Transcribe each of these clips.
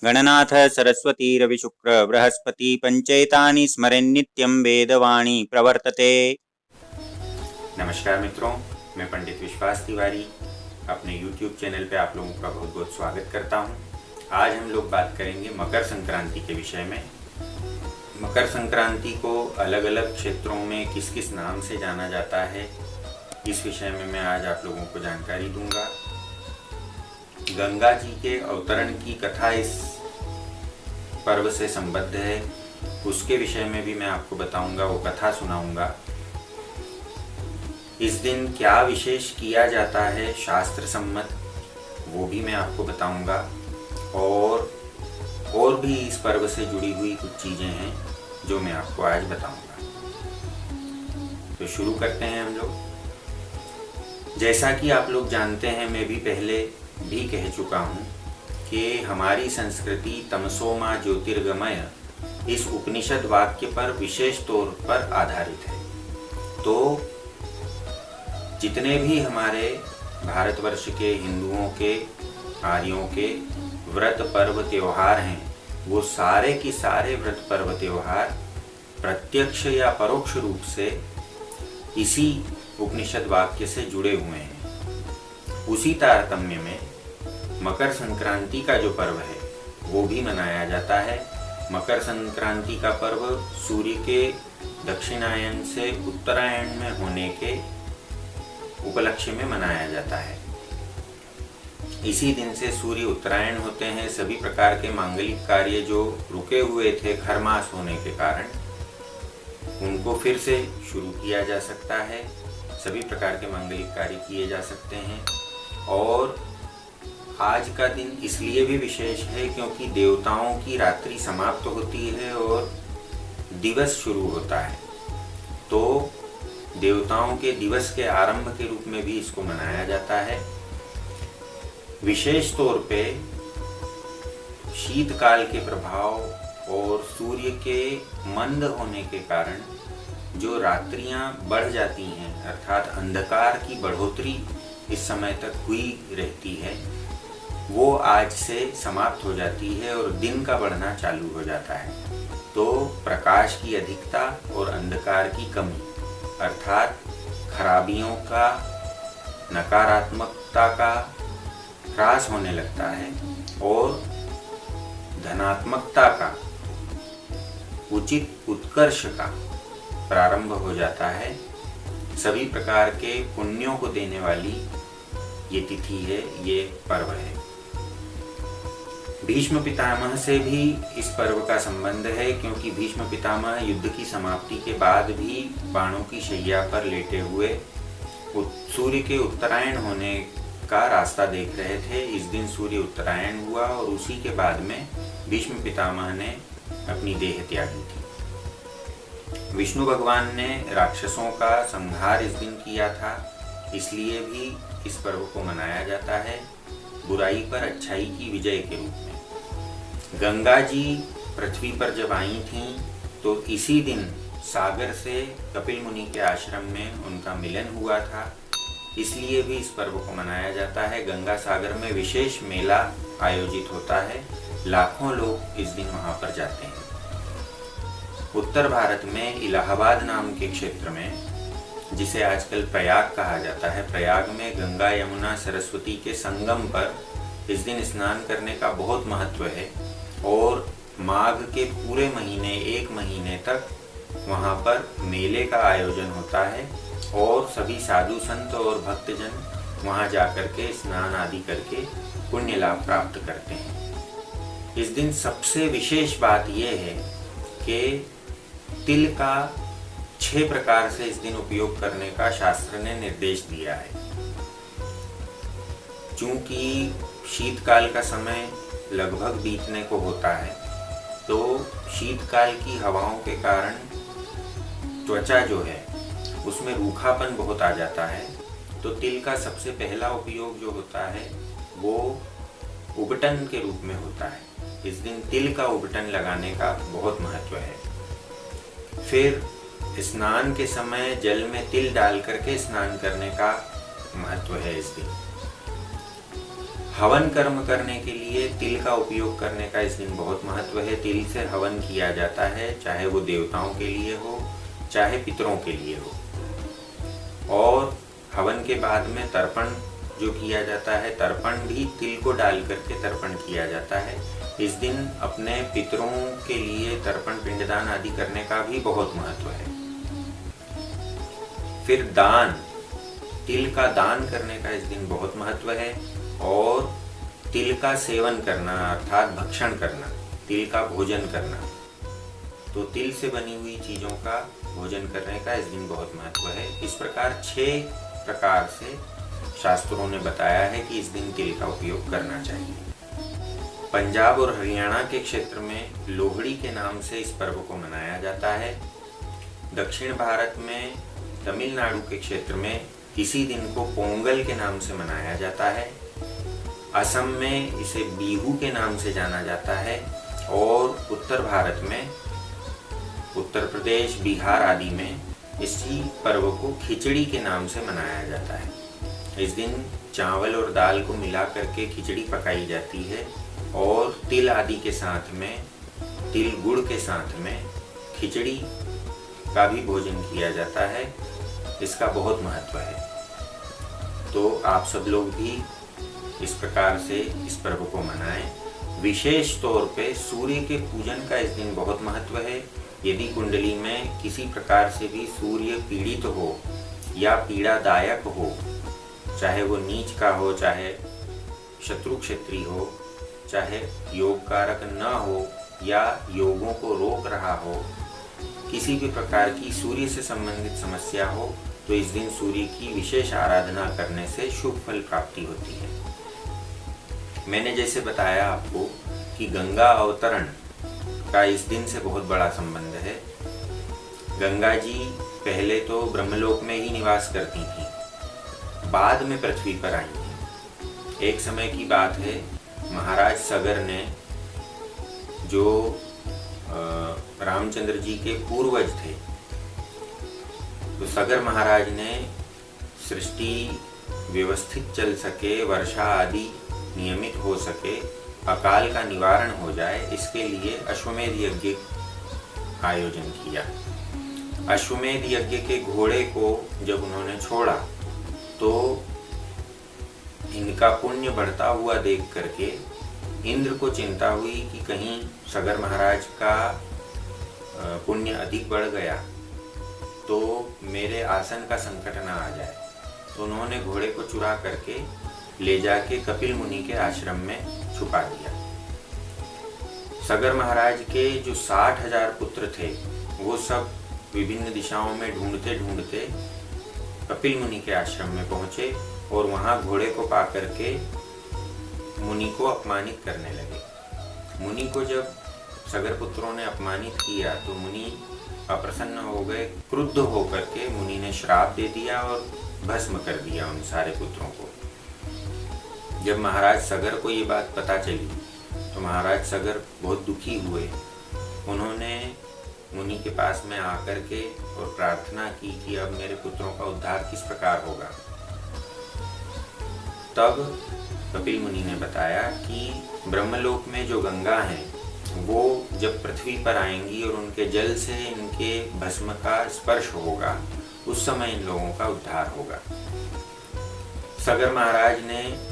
गणनाथ सरस्वती रविशुक्र बृहस्पति पंचेतानि स्मरेन्नित्यं वेदवाणी प्रवर्तते। नमस्कार मित्रों, मैं पंडित विश्वास तिवारी अपने YouTube चैनल पे आप लोगों का बहुत बहुत स्वागत करता हूँ। आज हम लोग बात करेंगे मकर संक्रांति के विषय में। मकर संक्रांति को अलग अलग क्षेत्रों में किस किस नाम से जाना जाता है, इस विषय में मैं आज आप लोगों को जानकारी दूंगा। गंगा जी के अवतरण की कथा इस पर्व से संबद्ध है, उसके विषय में भी मैं आपको बताऊंगा, वो कथा सुनाऊंगा। इस दिन क्या विशेष किया जाता है शास्त्र सम्मत, वो भी मैं आपको बताऊंगा। और भी इस पर्व से जुड़ी हुई कुछ चीज़ें हैं जो मैं आपको आज बताऊंगा। तो शुरू करते हैं हम लोग। जैसा कि आप लोग जानते हैं, मैं भी पहले भी कह चुका हूँ कि हमारी संस्कृति तमसो मा ज्योतिर्गमय इस उपनिषद वाक्य पर विशेष तौर पर आधारित है। तो जितने भी हमारे भारतवर्ष के हिंदुओं के, आर्यों के व्रत पर्व त्योहार हैं, वो सारे के सारे व्रत पर्व त्योहार प्रत्यक्ष या परोक्ष रूप से इसी उपनिषद वाक्य से जुड़े हुए हैं। उसी तारतम्य में मकर संक्रांति का जो पर्व है वो भी मनाया जाता है। मकर संक्रांति का पर्व सूर्य के दक्षिणायन से उत्तरायण में होने के उपलक्ष्य में मनाया जाता है। इसी दिन से सूर्य उत्तरायण होते हैं। सभी प्रकार के मांगलिक कार्य जो रुके हुए थे खरमास होने के कारण, उनको फिर से शुरू किया जा सकता है। सभी प्रकार के मांगलिक कार्य किए जा सकते हैं। और आज का दिन इसलिए भी विशेष है क्योंकि देवताओं की रात्रि समाप्त होती है और दिवस शुरू होता है। तो देवताओं के दिवस के आरंभ के रूप में भी इसको मनाया जाता है। विशेष तौर पे शीतकाल के प्रभाव और सूर्य के मंद होने के कारण जो रात्रियां बढ़ जाती हैं, अर्थात अंधकार की बढ़ोतरी इस समय तक हुई रहती है, वो आज से समाप्त हो जाती है और दिन का बढ़ना चालू हो जाता है। तो प्रकाश की अधिकता और अंधकार की कमी, अर्थात खराबियों का, नकारात्मकता का ह्रास होने लगता है और धनात्मकता का, उचित उत्कर्ष का प्रारंभ हो जाता है। सभी प्रकार के पुण्यों को देने वाली ये तिथि है, ये पर्व है। भीष्म पितामह से भी इस पर्व का संबंध है क्योंकि भीष्म पितामह युद्ध की समाप्ति के बाद भी बाणों की शैया पर लेटे हुए सूर्य के उत्तरायण होने का रास्ता देख रहे थे। इस दिन सूर्य उत्तरायण हुआ और उसी के बाद में भीष्म पितामह ने अपनी देह त्यागी थी। विष्णु भगवान ने राक्षसों का संहार इस दिन किया था, इसलिए भी इस पर्व को मनाया जाता है, बुराई पर अच्छाई की विजय के रूप में। गंगा जी पृथ्वी पर जब आई थीं तो इसी दिन सागर से कपिल मुनि के आश्रम में उनका मिलन हुआ था, इसलिए भी इस पर्व को मनाया जाता है। गंगा सागर में विशेष मेला आयोजित होता है, लाखों लोग इस दिन वहां पर जाते हैं। उत्तर भारत में इलाहाबाद नाम के क्षेत्र में, जिसे आजकल प्रयाग कहा जाता है, प्रयाग में गंगा यमुना सरस्वती के संगम पर इस दिन स्नान करने का बहुत महत्व है। और माघ के पूरे महीने, एक महीने तक वहाँ पर मेले का आयोजन होता है और सभी साधु संत और भक्तजन वहाँ जाकर के स्नान आदि करके पुण्य लाभ प्राप्त करते हैं। इस दिन सबसे विशेष बात यह है कि तिल का 6 प्रकार से इस दिन उपयोग करने का शास्त्र ने निर्देश दिया है। चूंकि शीतकाल का समय लगभग बीतने को होता है, तो शीतकाल की हवाओं के कारण त्वचा जो है उसमें रूखापन बहुत आ जाता है। तो तिल का सबसे पहला उपयोग जो होता है वो उबटन के रूप में होता है। इस दिन तिल का उबटन लगाने का बहुत महत्व है। फिर स्नान के समय जल में तिल डाल करके स्नान करने का महत्व है इस दिन। हवन कर्म करने के लिए तिल का उपयोग करने का इस दिन बहुत महत्व है। तिल से हवन किया जाता है, चाहे वो देवताओं के लिए हो चाहे पितरों के लिए हो। और हवन के बाद में तर्पण जो किया जाता है, तर्पण भी तिल को डाल करके तर्पण किया जाता है। इस दिन अपने पितरों के लिए तर्पण पिंडदान आदि करने का भी बहुत महत्व है। फिर दान, तिल का दान करने का इस दिन बहुत महत्व है। और तिल का सेवन करना अर्थात भक्षण करना, तिल का भोजन करना, तो तिल से बनी हुई चीज़ों का भोजन करने का इस दिन बहुत महत्व है। इस प्रकार 6 प्रकार से शास्त्रों ने बताया है कि इस दिन तिल का उपयोग करना चाहिए। पंजाब और हरियाणा के क्षेत्र में लोहड़ी के नाम से इस पर्व को मनाया जाता है। दक्षिण भारत में तमिलनाडु के क्षेत्र में इसी दिन को पोंगल के नाम से मनाया जाता है। असम में इसे बिहू के नाम से जाना जाता है। और उत्तर भारत में उत्तर प्रदेश, बिहार आदि में इसी पर्व को खिचड़ी के नाम से मनाया जाता है। इस दिन चावल और दाल को मिला करके खिचड़ी पकाई जाती है और तिल आदि के साथ में, तिल गुड़ के साथ में खिचड़ी का भी भोजन किया जाता है। इसका बहुत महत्व है। तो आप सब लोग भी इस प्रकार से इस पर्व को मनाएं। विशेष तौर पे सूर्य के पूजन का इस दिन बहुत महत्व है। यदि कुंडली में किसी प्रकार से भी सूर्य पीड़ित हो या पीड़ादायक हो, चाहे वो नीच का हो, चाहे शत्रु क्षेत्री हो, चाहे योग कारक न हो या योगों को रोक रहा हो, किसी भी प्रकार की सूर्य से संबंधित समस्या हो, तो इस दिन सूर्य की विशेष आराधना करने से शुभ फल प्राप्ति होती है। मैंने जैसे बताया आपको कि गंगा अवतरण का इस दिन से बहुत बड़ा संबंध है। गंगा जी पहले तो ब्रह्मलोक में ही निवास करती थी, बाद में पृथ्वी पर आई हैं। एक समय की बात है, महाराज सगर ने, जो रामचंद्र जी के पूर्वज थे, तो सगर महाराज ने सृष्टि व्यवस्थित चल सके, वर्षा आदि नियमित हो सके, अकाल का निवारण हो जाए, इसके लिए अश्वमेध यज्ञ आयोजन किया। अश्वमेध यज्ञ के घोड़े को जब उन्होंने छोड़ा तो इनका पुण्य बढ़ता हुआ देख करके इंद्र को चिंता हुई कि कहीं सगर महाराज का पुण्य अधिक बढ़ गया तो मेरे आसन का संकट ना आ जाए। तो उन्होंने घोड़े को चुरा करके ले जाके कपिल मुनि के आश्रम में छुपा दिया। सगर महाराज के जो 60,000 पुत्र थे, वो सब विभिन्न दिशाओं में ढूंढते ढूंढते कपिल मुनि के आश्रम में पहुंचे और वहां घोड़े को पा करके मुनि को अपमानित करने लगे। मुनि को जब सगर पुत्रों ने अपमानित किया तो मुनि अप्रसन्न हो गए। क्रुद्ध होकर के मुनि ने श्राप दे दिया और भस्म कर दिया उन सारे पुत्रों को। जब महाराज सगर को ये बात पता चली तो महाराज सगर बहुत दुखी हुए। उन्होंने मुनि के पास में आकर के और प्रार्थना की कि अब मेरे पुत्रों का उद्धार किस प्रकार होगा। तब कपिल मुनि ने बताया कि ब्रह्मलोक में जो गंगा हैं वो जब पृथ्वी पर आएंगी और उनके जल से इनके भस्म का स्पर्श होगा, उस समय इन लोगों का उद्धार होगा। सगर महाराज ने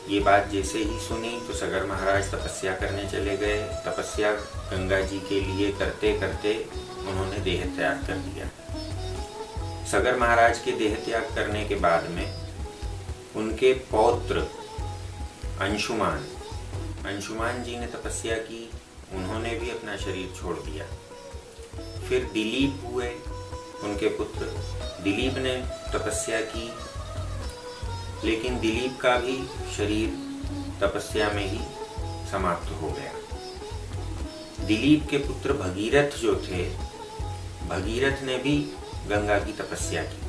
ये बात जैसे ही सुनी तो सगर महाराज तपस्या करने चले गए। तपस्या गंगा जी के लिए करते करते उन्होंने देह त्याग कर दिया। सगर महाराज के देह त्याग करने के बाद में उनके पौत्र अंशुमान जी ने तपस्या की, उन्होंने भी अपना शरीर छोड़ दिया। फिर दिलीप हुए, उनके पुत्र दिलीप ने तपस्या की, लेकिन दिलीप का भी शरीर तपस्या में ही समाप्त हो गया। दिलीप के पुत्र भगीरथ जो थे, भगीरथ ने भी गंगा की तपस्या की।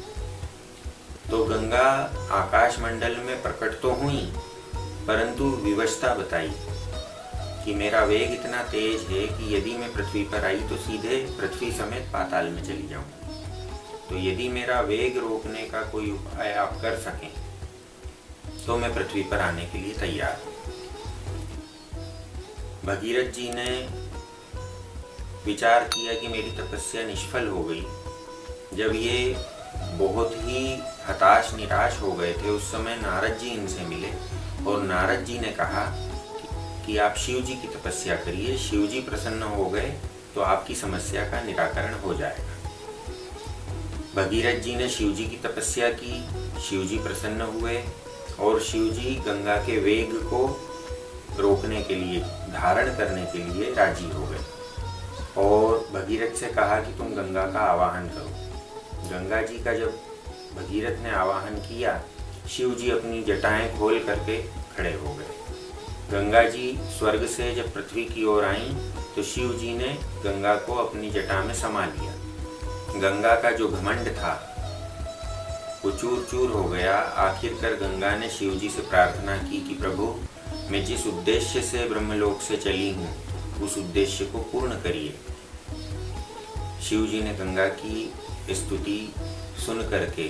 तो गंगा आकाश मंडल में प्रकट तो हुई, परंतु विवशता बताई कि मेरा वेग इतना तेज है कि यदि मैं पृथ्वी पर आई तो सीधे पृथ्वी समेत पाताल में चली जाऊंगी। तो यदि मेरा वेग रोकने का कोई उपाय आप कर सकें तो मैं पृथ्वी पर आने के लिए तैयार हूँ। भगीरथ जी ने विचार किया कि मेरी तपस्या निष्फल हो गई। जब ये बहुत ही हताश निराश हो गए थे, उस समय नारद जी इनसे मिले और नारद जी ने कहा कि आप शिव जी की तपस्या करिए, शिव जी प्रसन्न हो गए तो आपकी समस्या का निराकरण हो जाएगा। भगीरथ जी ने शिव जी की तपस्या की, शिव जी प्रसन्न हुए और शिव जी गंगा के वेग को रोकने के लिए, धारण करने के लिए राजी हो गए और भगीरथ से कहा कि तुम गंगा का आवाहन करो। गंगा जी का जब भगीरथ ने आवाहन किया, शिव जी अपनी जटाएं खोल करके खड़े हो गए। गंगा जी स्वर्ग से जब पृथ्वी की ओर आईं तो शिव जी ने गंगा को अपनी जटा में समा लिया। गंगा का जो घमंड था वो चूर चूर हो गया। आखिरकार गंगा ने शिव जी से प्रार्थना की कि प्रभु, मैं जिस उद्देश्य से ब्रह्मलोक से चली हूँ उस उद्देश्य को पूर्ण करिए। शिव जी ने गंगा की स्तुति सुन करके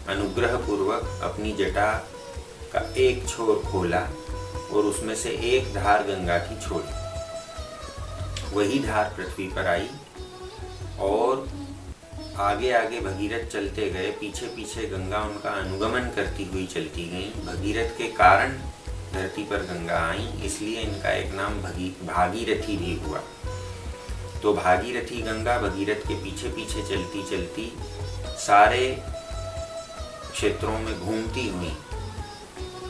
अनुग्रह पूर्वक अपनी जटा का एक छोर खोला और उसमें से एक धार गंगा की छोड़ी। वही धार पृथ्वी पर आई और आगे आगे भगीरथ चलते गए, पीछे पीछे गंगा उनका अनुगमन करती हुई चलती गई। भगीरथ के कारण धरती पर गंगा आई, इसलिए इनका एक नाम भागीरथी भी हुआ। तो भागीरथी गंगा भगीरथ के पीछे पीछे चलती चलती सारे क्षेत्रों में घूमती हुई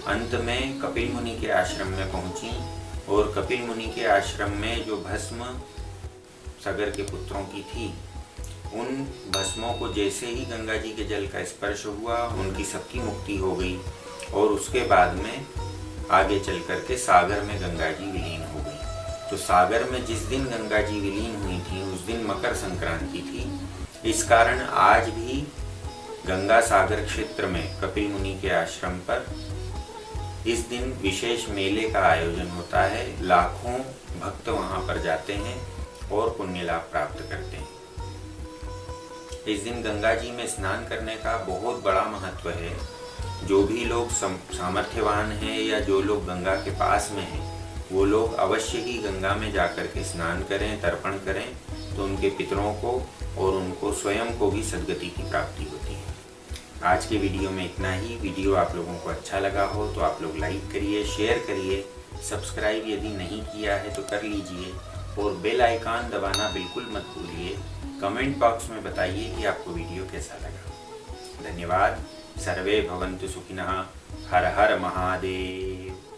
अंत में कपिल मुनि के आश्रम में पहुंची और कपिल मुनि के आश्रम में जो भस्म सागर के पुत्रों की थी, उन भस्मों को जैसे ही गंगा जी के जल का स्पर्श हुआ उनकी सबकी मुक्ति हो गई और उसके बाद में आगे चल करके सागर में गंगा जी विलीन हो गई। तो सागर में जिस दिन गंगा जी विलीन हुई थी उस दिन मकर संक्रांति थी। इस कारण आज भी गंगा सागर क्षेत्र में कपिल मुनि के आश्रम पर इस दिन विशेष मेले का आयोजन होता है। लाखों भक्त वहां पर जाते हैं और पुण्य लाभ प्राप्त करते हैं। इस दिन गंगा जी में स्नान करने का बहुत बड़ा महत्व है। जो भी लोग सामर्थ्यवान हैं या जो लोग गंगा के पास में हैं, वो लोग अवश्य ही गंगा में जाकर के स्नान करें, तर्पण करें, तो उनके पितरों को और उनको स्वयं को भी सद्गति की प्राप्ति होती है। आज के वीडियो में इतना ही। वीडियो आप लोगों को अच्छा लगा हो तो आप लोग लाइक करिए, शेयर करिए, सब्सक्राइब यदि नहीं किया है तो कर लीजिए और बेल आइकन दबाना बिल्कुल मत भूलिए। कमेंट बॉक्स में बताइए कि आपको वीडियो कैसा लगा। धन्यवाद। सर्वे भवन्तु सुखिनः। हर हर महादेव।